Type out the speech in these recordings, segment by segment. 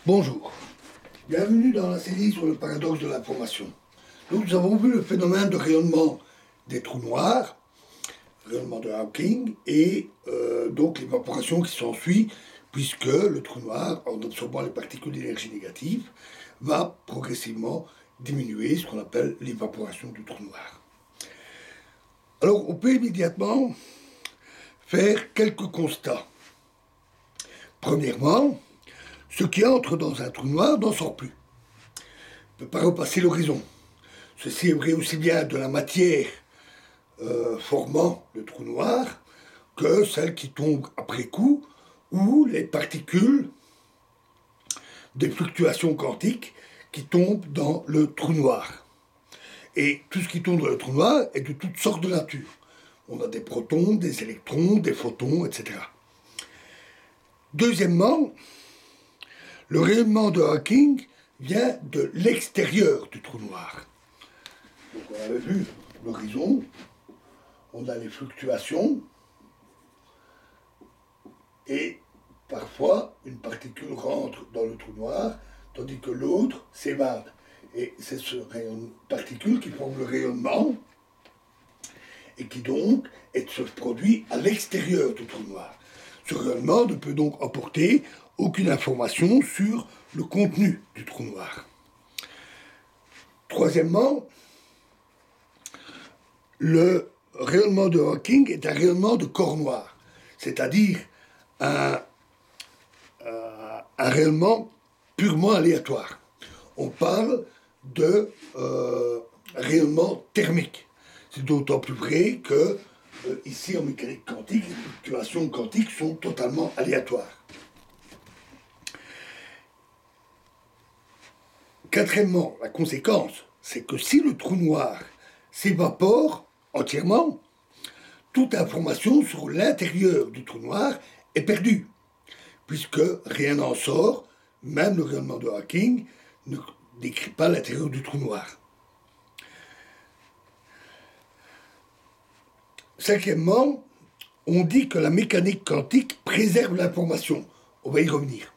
Bonjour, bienvenue dans la série sur le paradoxe de l'information. Donc nous avons vu le phénomène de rayonnement des trous noirs, rayonnement de Hawking, et donc l'évaporation qui s'ensuit, puisque le trou noir, en absorbant les particules d'énergie négative, va progressivement diminuer ce qu'on appelle l'évaporation du trou noir. Alors on peut immédiatement faire quelques constats. Premièrement, ce qui entre dans un trou noir n'en sort plus. Ne peut pas repasser l'horizon. Ceci est vrai aussi bien de la matière formant le trou noir que celle qui tombe après coup ou les particules des fluctuations quantiques qui tombent dans le trou noir. Et tout ce qui tombe dans le trou noir est de toutes sortes de nature. On a des protons, des électrons, des photons, etc. Deuxièmement, le rayonnement de Hawking vient de l'extérieur du trou noir. Donc on avait vu l'horizon, on a les fluctuations, et parfois une particule rentre dans le trou noir, tandis que l'autre s'évade. Et c'est ce particule qui forme le rayonnement, et qui donc se produit à l'extérieur du trou noir. Ce rayonnement ne peut donc apporter aucune information sur le contenu du trou noir. Troisièmement, le rayonnement de Hawking est un rayonnement de corps noir, c'est-à-dire un rayonnement purement aléatoire. On parle de rayonnement thermique. C'est d'autant plus vrai que, ici en mécanique quantique, les fluctuations quantiques sont totalement aléatoires. Quatrièmement, la conséquence, c'est que si le trou noir s'évapore entièrement, toute information sur l'intérieur du trou noir est perdue, puisque rien n'en sort, même le rayonnement de Hawking ne décrit pas l'intérieur du trou noir. Cinquièmement, on dit que la mécanique quantique préserve l'information. On va y revenir.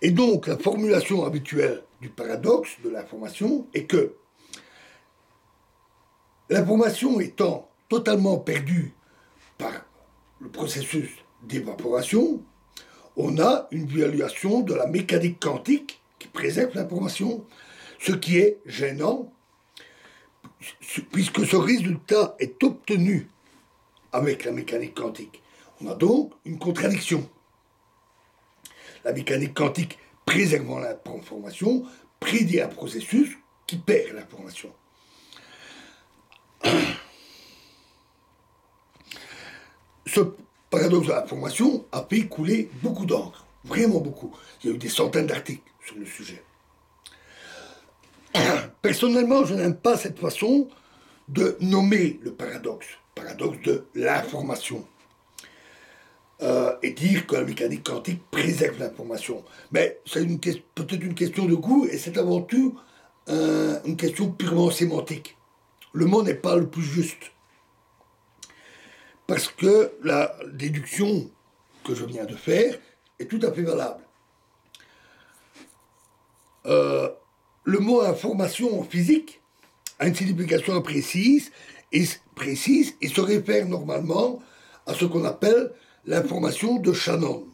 Et donc, la formulation habituelle du paradoxe de l'information est que l'information étant totalement perdue par le processus d'évaporation, on a une violation de la mécanique quantique qui préserve l'information, ce qui est gênant, puisque ce résultat est obtenu avec la mécanique quantique. On a donc une contradiction. La mécanique quantique préservant l'information prédit un processus qui perd l'information. Ce paradoxe de l'information a fait couler beaucoup d'encre, vraiment beaucoup. Il y a eu des centaines d'articles sur le sujet. Personnellement, je n'aime pas cette façon de nommer le paradoxe de l'information. Et dire que la mécanique quantique préserve l'information. Mais c'est peut-être une question de goût, et c'est avant tout une question purement sémantique. Le mot n'est pas le plus juste. Parce que la déduction que je viens de faire est tout à fait valable. Le mot information en physique a une signification précise et se réfère normalement à ce qu'on appelle l'information de Shannon.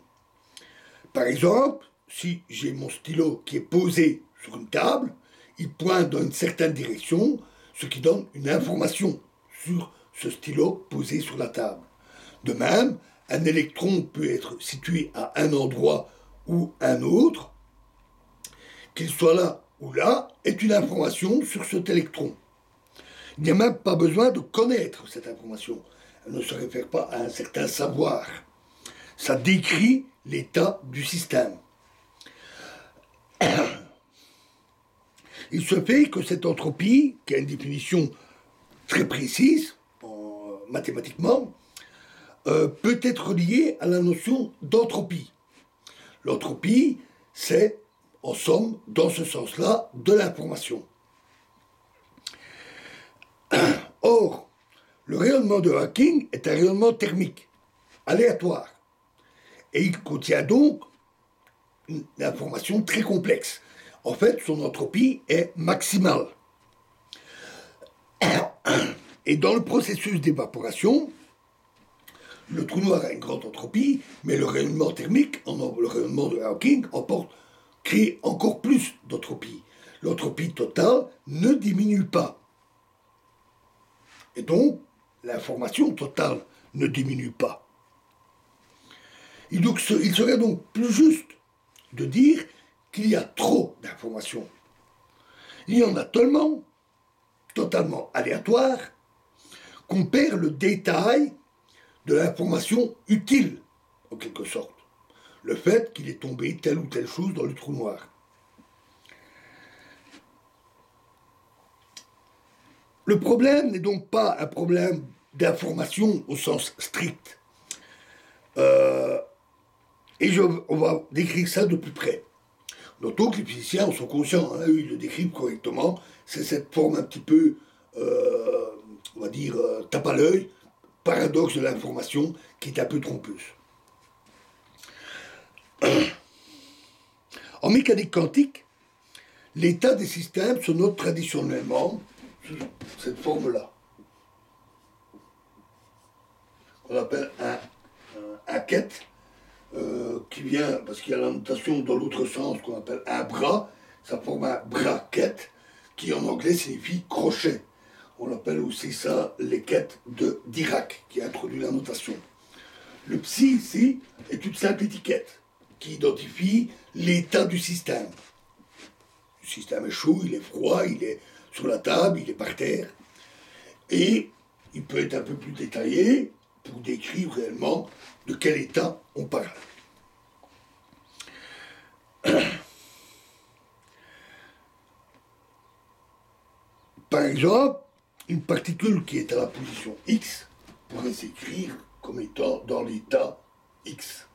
Par exemple, si j'ai mon stylo qui est posé sur une table, il pointe dans une certaine direction, ce qui donne une information sur ce stylo posé sur la table. De même, un électron peut être situé à un endroit ou un autre, qu'il soit là ou là, est une information sur cet électron. Il n'y a même pas besoin de connaître cette information. Elle ne se réfère pas à un certain savoir. Ça décrit l'état du système. Il se fait que cette entropie, qui a une définition très précise, mathématiquement, peut être liée à la notion d'entropie. L'entropie, c'est, en somme, dans ce sens-là, de l'information. Or, le rayonnement de Hawking est un rayonnement thermique, aléatoire. Et il contient donc une information très complexe. En fait, son entropie est maximale. Et dans le processus d'évaporation, le trou noir a une grande entropie, mais le rayonnement thermique, le rayonnement de Hawking, crée encore plus d'entropie. L'entropie totale ne diminue pas. Et donc, l'information totale ne diminue pas. Il serait donc plus juste de dire qu'il y a trop d'informations. Il y en a tellement, totalement aléatoires, qu'on perd le détail de l'information utile, en quelque sorte. Le fait qu'il est tombé telle ou telle chose dans le trou noir. Le problème n'est donc pas un problème d'information au sens strict. On va décrire ça de plus près. Notons que les physiciens en sont conscients, hein, eux, ils le décrivent correctement. C'est cette forme un petit peu, on va dire, tape à l'œil, paradoxe de l'information qui est un peu trompeuse. En mécanique quantique, l'état des systèmes se note traditionnellement sous cette forme-là, qu'on appelle un quête, qui vient, parce qu'il y a la notation dans l'autre sens, qu'on appelle un bras, ça forme un bracket, qui en anglais signifie crochet. On appelle aussi ça les quêtes de Dirac, qui a introduit la notation. Le psi, ici, est une simple étiquette qui identifie l'état du système. Le système est chaud, il est froid, il est sur la table, il est par terre. Et il peut être un peu plus détaillé pour décrire réellement de quel état on parle. Par exemple, une particule qui est à la position X pourrait s'écrire comme étant dans l'état X.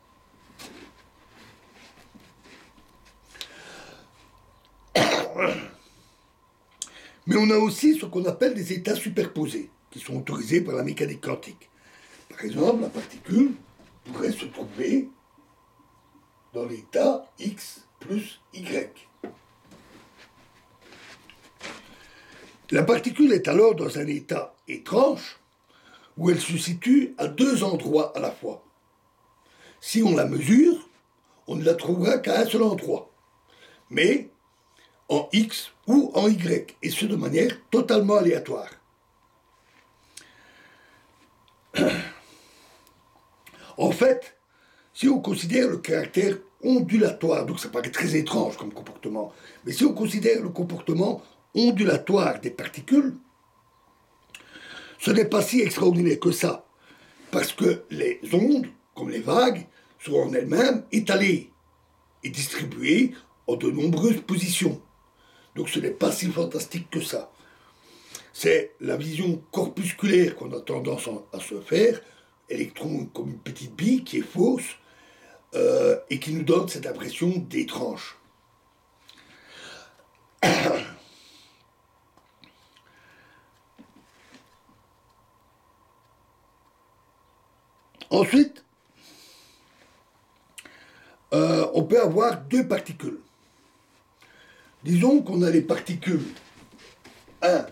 Mais on a aussi ce qu'on appelle des états superposés, qui sont autorisés par la mécanique quantique. Par exemple, la particule pourrait se trouver dans l'état X plus Y. La particule est alors dans un état étrange où elle se situe à deux endroits à la fois. Si on la mesure, on ne la trouvera qu'à un seul endroit, mais en X ou en Y, et ce de manière totalement aléatoire. En fait, si on considère le caractère ondulatoire, donc ça paraît très étrange comme comportement, mais si on considère le comportement ondulatoire des particules, ce n'est pas si extraordinaire que ça, parce que les ondes, comme les vagues, sont en elles-mêmes étalées et distribuées en de nombreuses positions. Donc ce n'est pas si fantastique que ça. C'est la vision corpusculaire qu'on a tendance à se faire, électron comme une petite bille qui est fausse, et qui nous donne cette impression d'étrange. Ensuite, on peut avoir deux particules. Disons qu'on a les particules 1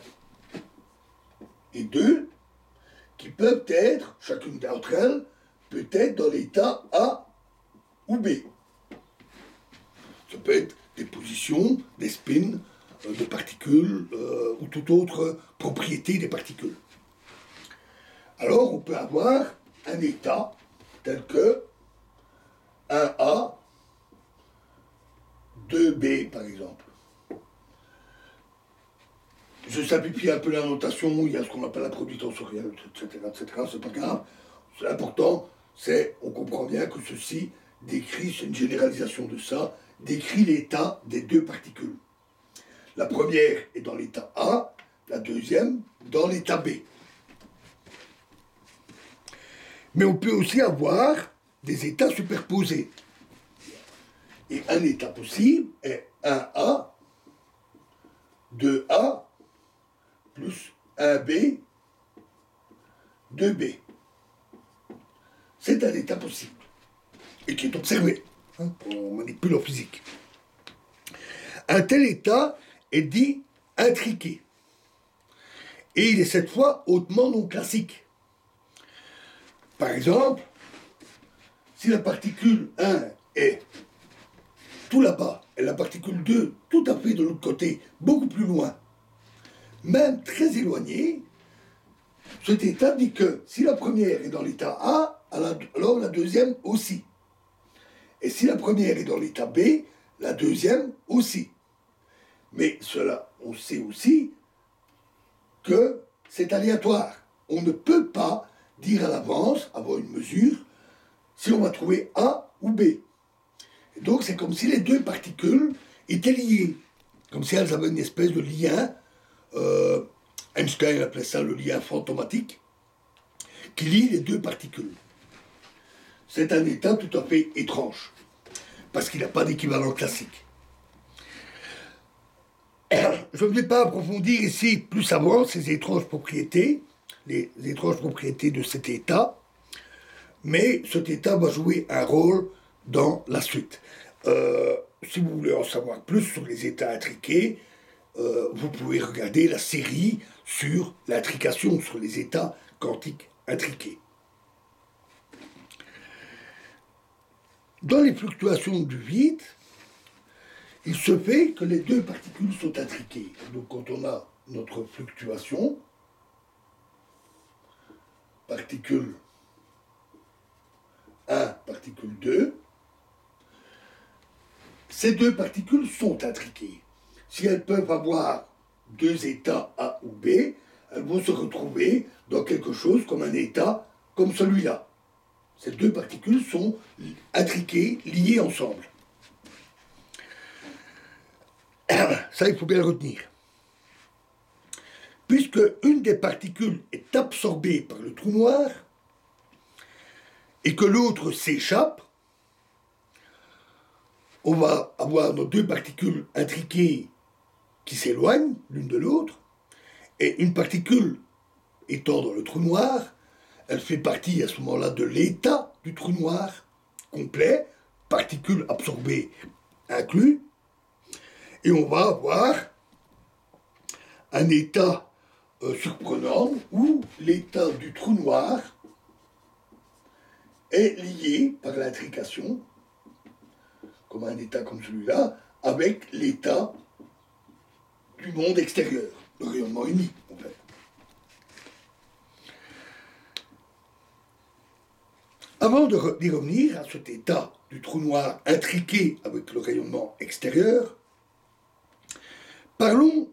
et 2 qui peuvent être, chacune d'entre elles, peut être dans l'état A ou B. Ça peut être des positions, des spins de particules ou toute autre propriété des particules. Alors on peut avoir un état tel que 1A, 2B par exemple. Je simplifie un peu la notation, il y a ce qu'on appelle la produit tensorielle, etc., c'est pas grave. L'important, on comprend bien que ceci décrit, c'est une généralisation de ça, décrit l'état des deux particules. La première est dans l'état A, la deuxième dans l'état B. Mais on peut aussi avoir des états superposés. Et un état possible est 1A, 2A, plus 1B, 2B. C'est un état possible. et qui est observé. Hein, on manipule en physique. Un tel état est dit intriqué. Et il est cette fois hautement non classique. Par exemple, si la particule 1 est tout là-bas et la particule 2 tout à fait de l'autre côté, beaucoup plus loin, même très éloigné, cet état dit que si la première est dans l'état A, alors la deuxième aussi. Et si la première est dans l'état B, la deuxième aussi. Mais cela, on sait aussi que c'est aléatoire. On ne peut pas dire à l'avance, avoir une mesure, si on va trouver A ou B. Et donc c'est comme si les deux particules étaient liées, comme si elles avaient une espèce de lien, Einstein appelait ça le lien fantomatique, qui lie les deux particules. C'est un état tout à fait étrange, parce qu'il n'a pas d'équivalent classique. Je ne vais pas approfondir ici plus avant ces étranges propriétés, les étranges propriétés de cet état, mais cet état va jouer un rôle dans la suite. Si vous voulez en savoir plus sur les états intriqués, vous pouvez regarder la série sur l'intrication, sur les états quantiques intriqués. Dans les fluctuations du vide, il se fait que les deux particules sont intriquées. Donc quand on a notre fluctuation, particule 1, particule 2, ces deux particules sont intriquées. Si elles peuvent avoir deux états A ou B, elles vont se retrouver dans quelque chose comme un état comme celui-là. Ces deux particules sont intriquées, liées ensemble. Ça, il faut bien le retenir. Puisque une des particules est absorbée par le trou noir et que l'autre s'échappe, on va avoir nos deux particules intriquées qui s'éloignent l'une de l'autre, et une particule étant dans le trou noir, elle fait partie à ce moment-là de l'état du trou noir complet, particule absorbée inclus, et on va avoir un état surprenant où l'état du trou noir est lié par l'intrication, comme un état comme celui-là, avec l'état du monde extérieur, le rayonnement uni, en fait. Avant d'y revenir à cet état du trou noir intriqué avec le rayonnement extérieur, parlons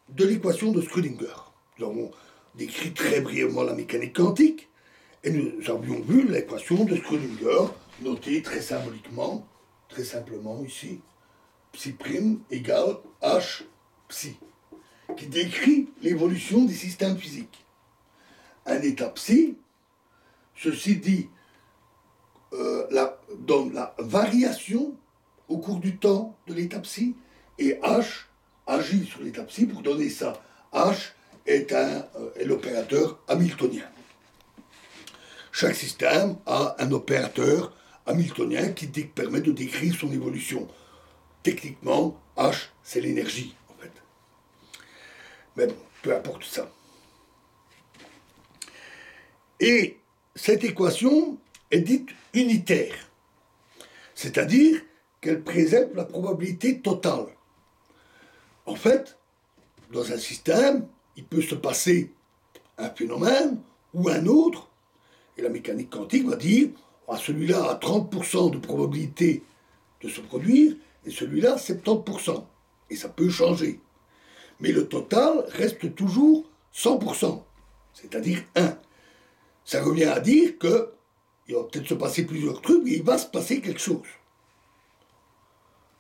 de l'équation de Schrödinger. Nous avons décrit très brièvement la mécanique quantique, et nous avions vu l'équation de Schrödinger, notée très symboliquement, très simplement ici, psi' égale h psi, qui décrit l'évolution des systèmes physiques. Un état psi, ceci dit, donne la variation au cours du temps de l'état psi, et h agit sur l'état psi pour donner ça. H est l'opérateur hamiltonien. Chaque système a un opérateur hamiltonien qui permet de décrire son évolution. Techniquement, H, c'est l'énergie, en fait. Mais bon, peu importe ça. Et cette équation est dite unitaire, c'est-à-dire qu'elle préserve la probabilité totale. En fait, dans un système, il peut se passer un phénomène ou un autre, et la mécanique quantique va dire celui-là a 30% de probabilité de se produire, et celui-là 70%. Et ça peut changer. Mais le total reste toujours 100%, c'est-à-dire 1. Ça revient à dire que il va peut-être se passer plusieurs trucs, mais il va se passer quelque chose.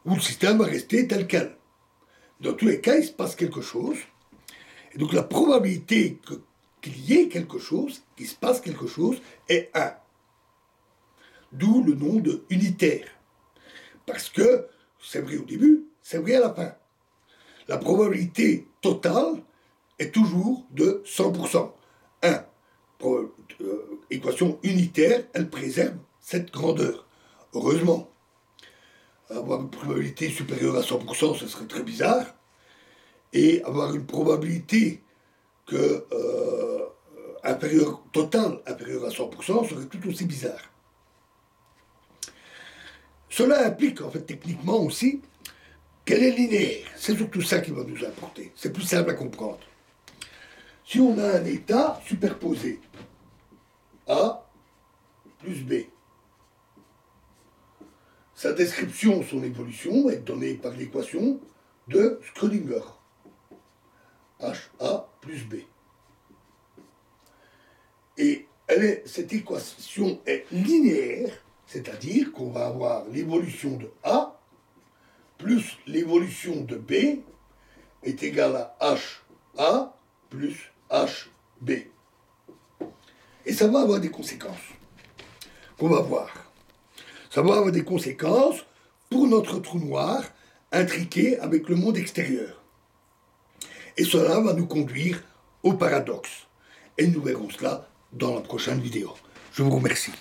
Ou le système va rester tel quel. Dans tous les cas, il se passe quelque chose. Et donc la probabilité qu'il y ait quelque chose, qu'il se passe quelque chose, est 1. D'où le nom de unitaire. Parce que c'est vrai au début, c'est vrai à la fin. La probabilité totale est toujours de 100%. 1. Équation unitaire, elle préserve cette grandeur. heureusement. Avoir une probabilité supérieure à 100%, ce serait très bizarre. Et avoir une probabilité que totale inférieure à 100% serait tout aussi bizarre. Cela implique, en fait, techniquement aussi, qu'elle est linéaire. C'est surtout ça qui va nous importer. C'est plus simple à comprendre. Si on a un état superposé, A plus B, sa description, son évolution va être donnée par l'équation de Schrödinger. HA plus B. Et cette équation est linéaire, c'est-à-dire qu'on va avoir l'évolution de A plus l'évolution de B est égale à HA plus HB. Et ça va avoir des conséquences qu'on va voir. Ça va avoir des conséquences pour notre trou noir intriqué avec le monde extérieur. Et cela va nous conduire au paradoxe. Et nous verrons cela dans la prochaine vidéo. Je vous remercie.